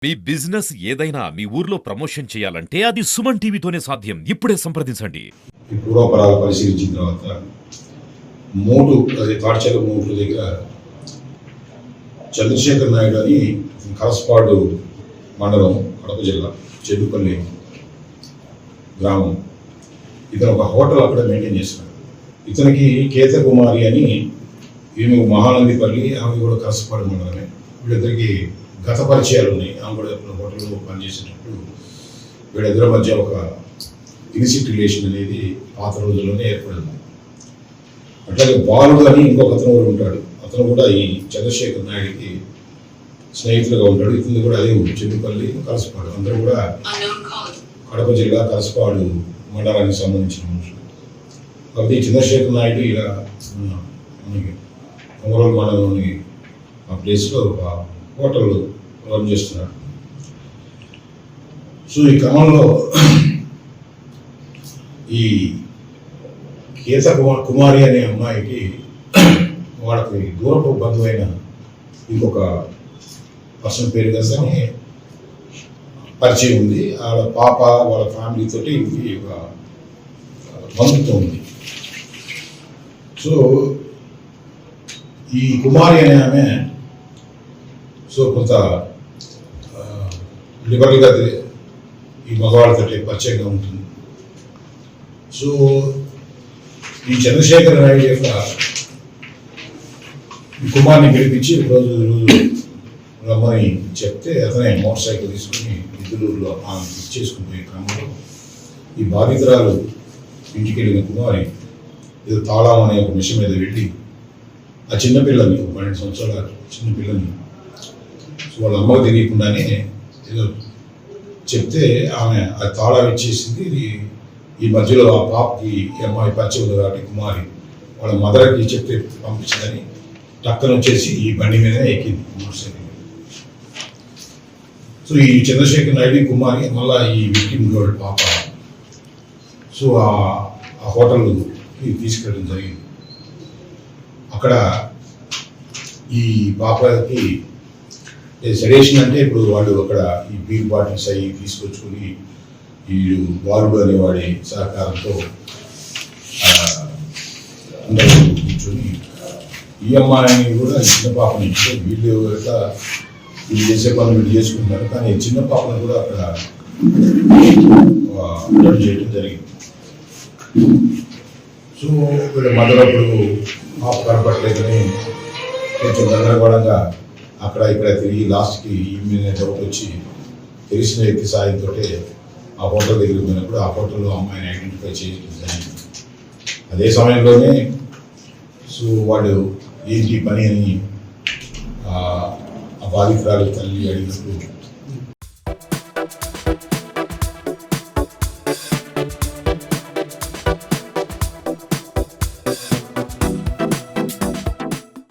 మీ business ఏదైనా మీ ఊర్లో promotion చేయాలంటే అది సుమన్ టీవీతోనే సాధ్యం. ఇప్పుడే సంప్రదించండి. ఈ పూర్వపరాలు పరిశీలించిన తర్వాత మోటు అది తాడ్చల మోటు దగ్గర చంద్రశేఖర్ నాయుడు అని కరస్పాడు మండలం కడప జిల్లా చెడుపల్లి గ్రామం. ఇతను ఒక హోటల్ అక్కడ మెయింటైన్ చేస్తున్నాడు. ఇతనికి కేత కుమారి అని ఈమె మహానందిపల్లి, ఆమె కూడా కరస్పాడు మండలమే. వీళ్ళిద్దరికి గత పరిచయాలు ఉన్నాయి. ఆమె కూడా హోటల్లో పనిచేసేటప్పుడు వీళ్ళిద్దరి మధ్య ఒక ఇలిసిట్ రిలేషన్ అనేది పాత రోజుల్లోనే ఏర్పడింది. అట్లాగే బాలుడు అని ఇంకొక అతను కూడా ఉంటాడు. అతను కూడా ఈ చంద్రశేఖర్ నాయుడికి స్నేహితులుగా ఉంటాడు. ఇతను కూడా అదే చెడుపల్లి కరస్పాడు. అందరూ కూడా కడప జిల్లా కరస్పాడు మండలానికి సంబంధించిన మనుషులు. కాబట్టి చంద్రశేఖర్ నాయుడు ఇలా మనకి కొంగరోలు మండలంలోని ఆ ప్లేస్లో ఒక హోటల్ రన్ చేస్తున్నాడు. సో ఈ క్రమంలో ఈ కేత కుమారి అనే అమ్మాయికి వాళ్ళకి దూరపు బంధువైన ఇంకొక పర్సన్ పేరు కానీ పరిచయం ఉంది. వాళ్ళ పాప వాళ్ళ ఫ్యామిలీ తోటి ఇది ఒక బంధుత్వం ఉంది. సో ఈ కుమారి అనే ఆమె సో కొంత లిబరల్గా ఈ మగవాళ్ళతో పరిచయంగా ఉంటుంది. సో ఈ చంద్రశేఖర్ నాయుడు యొక్క కుమార్ని పిలిపించి రోజు రమ్మని చెప్తే అతనే మోటార్ సైకిల్ తీసుకుని ఇద్దరులో ఆమె ఇచ్చేసుకుని పోయే క్రమంలో ఈ బాధితురాలు ఇంటికి వెళ్ళిన కుమారి ఏదో తాళం అనే ఒక మిషన్ మీద వెళ్ళి ఆ చిన్నపిల్లని 12 సంవత్సరాల చిన్నపిల్లని వాళ్ళ అమ్మకు తెలియకుండానే ఏదో చెప్తే ఆమె ఆ తాళం ఇచ్చేసింది. ఈ మధ్యలో ఆ పాపకి ఈ అమ్మాయి పరిచయం ఉంది కాబట్టి కుమారి వాళ్ళ మదర్కి చెప్తే పంపించిందని టక్కన వచ్చేసి ఈ బండి మీద ఎక్కింది మోటార్ సైకిల్. సో ఈ చంద్రశేఖర్ నాయుడు కుమారి మళ్ళా ఈ విక్టిమ్ గర్ల్ పాప సో ఆ హోటల్కి తీసుకెళ్ళడం జరిగింది. అక్కడ ఈ పాపకి సెడేషన్ అంటే ఇప్పుడు వాళ్ళు అక్కడ ఈ బీర్ బాటిల్స్ అవి తీసుకొచ్చుకొని ఈ బాలుడు అనేవాడి సహకారంతో అందరూ కూర్చొని ఈ అమ్మాయిని కూడా చిన్న పాపని వీళ్ళు ఎట్లా వీళ్ళు చేసే పనులు వీళ్ళు చేసుకుంటున్నారు. కానీ చిన్న పాపను కూడా అక్కడ అటెండ్ చేయడం జరిగింది. సో వీళ్ళ మదర్ అప్పుడు పాప కనపడలేదని కొంచెం గందరగోళంగా అక్కడ ఇక్కడ తిరిగి లాస్ట్కి ఈమె డౌట్ వచ్చి తెలిసిన వ్యక్తి సాయంతో ఆ హోటల్ దగ్గరికి పోయినప్పుడు ఆ హోటల్లో అమ్మాయిని ఐడెంటిఫై చేయడం జరిగింది. అదే సమయంలోనే సో వాడు ఏంటి పని అని ఆ బాధితురాలు తల్లి అడిగినప్పుడు